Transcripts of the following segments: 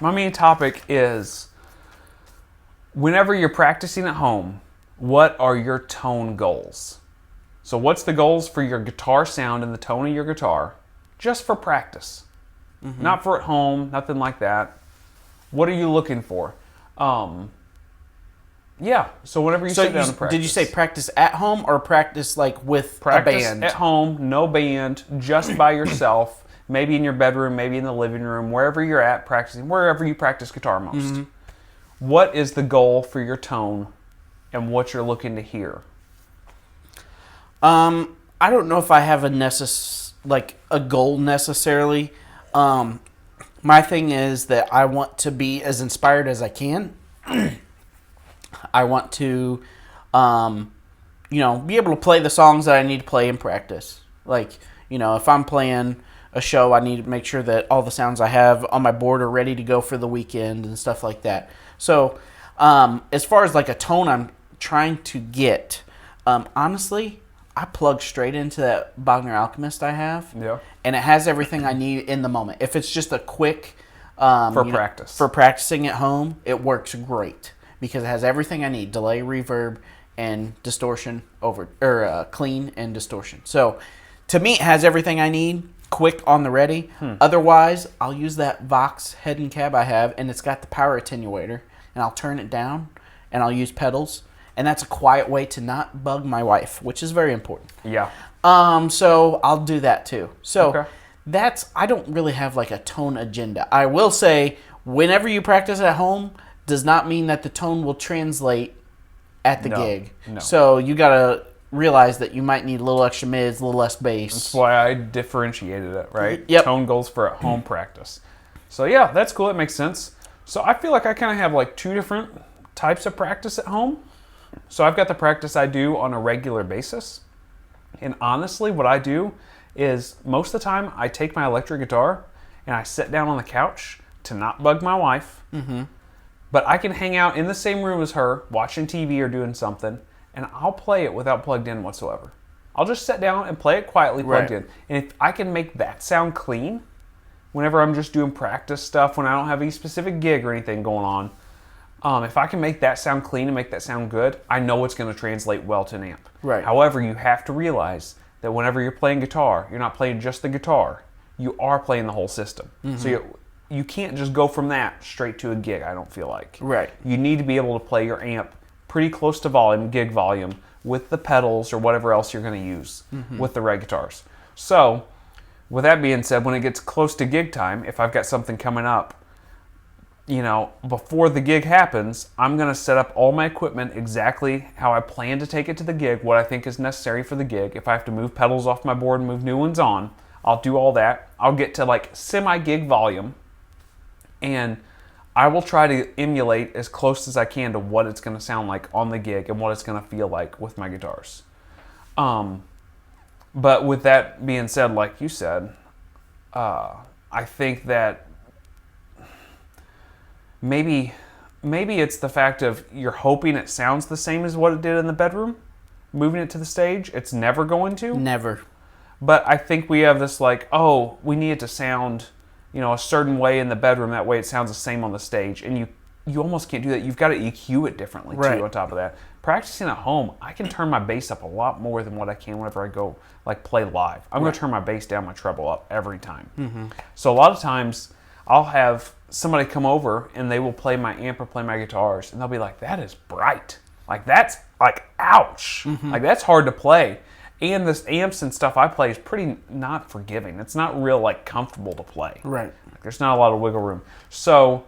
My main topic is whenever you're practicing at home, what are your tone goals? So what's the goals for your guitar sound and the tone of your guitar just for practice? Not for at home, nothing like that. What are you looking for? Yeah, so whenever you sit down and practice. Did you say practice at home or practice like with Practice a band? at home, no band, just by yourself. Maybe in your bedroom, maybe in the living room, wherever you're at practicing, wherever you practice guitar most. What is the goal for your tone and what you're looking to hear? I don't know if I have a goal necessarily. My thing is that I want to be as inspired as I can. I want to, be able to play the songs that I need to play in practice. Like, if I'm playing a show, I need to make sure that all the sounds I have on my board are ready to go for the weekend and stuff like that. So, as far as like a tone I'm trying to get, honestly, I plug straight into that Wagner Alchemist I have. Yeah. And it has everything I need in the moment. If it's just a quick... practice. For practicing at home, it works great. Because it has everything I need. Delay, reverb, and distortion clean and distortion. So, to me, it has everything I need. Quick on the ready. Otherwise, I'll use that Vox head and cab I have, and it's got the power attenuator. And I'll turn it down, and I'll use pedals. And that's a quiet way to not bug my wife, which is very important. Yeah. So I'll do that too. So Okay. I don't really have like a tone agenda. I will say, whenever you practice at home, does not mean that the tone will translate at the gig. No. So you gotta realize that you might need a little extra mids, a little less bass. That's why I differentiated it, right? Yep. Tone goals for at home practice. So yeah, that's cool. That makes sense. So I feel like I kind of have like two different types of practice at home. So I've got the practice I do on a regular basis. And honestly, what I do is most of the time I take my electric guitar and I sit down on the couch to not bug my wife. But I can hang out in the same room as her, watching TV or doing something, and I'll play it without plugged in whatsoever. I'll just sit down and play it quietly plugged in. And if I can make that sound clean, whenever I'm just doing practice stuff, when I don't have any specific gig or anything going on, if I can make that sound clean and make that sound good, I know it's going to translate well to an amp. Right. However, you have to realize that whenever you're playing guitar, you're not playing just the guitar. You are playing the whole system. So you can't just go from that straight to a gig, I don't feel like. Right. You need to be able to play your amp pretty close to volume, gig volume, with the pedals or whatever else you're going to use with the reg guitars. So, with that being said, when it gets close to gig time, if I've got something coming up, before the gig happens, I'm going to set up all my equipment exactly how I plan to take it to the gig, what I think is necessary for the gig. If I have to move pedals off my board and move new ones on, I'll do all that. I'll get to like semi-gig volume, and I will try to emulate as close as I can to what it's going to sound like on the gig and what it's going to feel like with my guitars. But with that being said, like you said, I think that maybe it's the fact of you're hoping it sounds the same as what it did in the bedroom, moving it to the stage. It's never going to. Never. But I think we have this like, oh, we need it to sound, a certain way in the bedroom. That way it sounds the same on the stage. And you almost can't do that. You've got to EQ it differently too on top of that. Practicing at home, I can turn my bass up a lot more than what I can whenever I go like play live. I'm going to turn my bass down, my treble up every time. So a lot of times I'll have somebody come over and they will play my amp or play my guitars and they'll be like, that is bright. Like that's like, ouch. Like that's hard to play. And this amps and stuff I play is pretty not forgiving. It's not real like comfortable to play. Right. Like, there's not a lot of wiggle room. So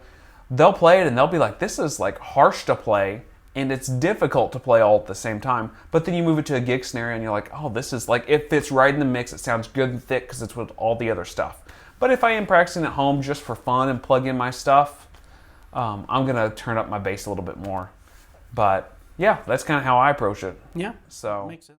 they'll play it and they'll be like, this is like harsh to play and it's difficult to play all at the same time. But then you move it to a gig scenario and you're like, oh, this is like, it fits right in the mix. It sounds good and thick because it's with all the other stuff. But if I am practicing at home just for fun and plug in my stuff, I'm going to turn up my bass a little bit more. But yeah, that's kind of how I approach it. Yeah. So. Makes sense.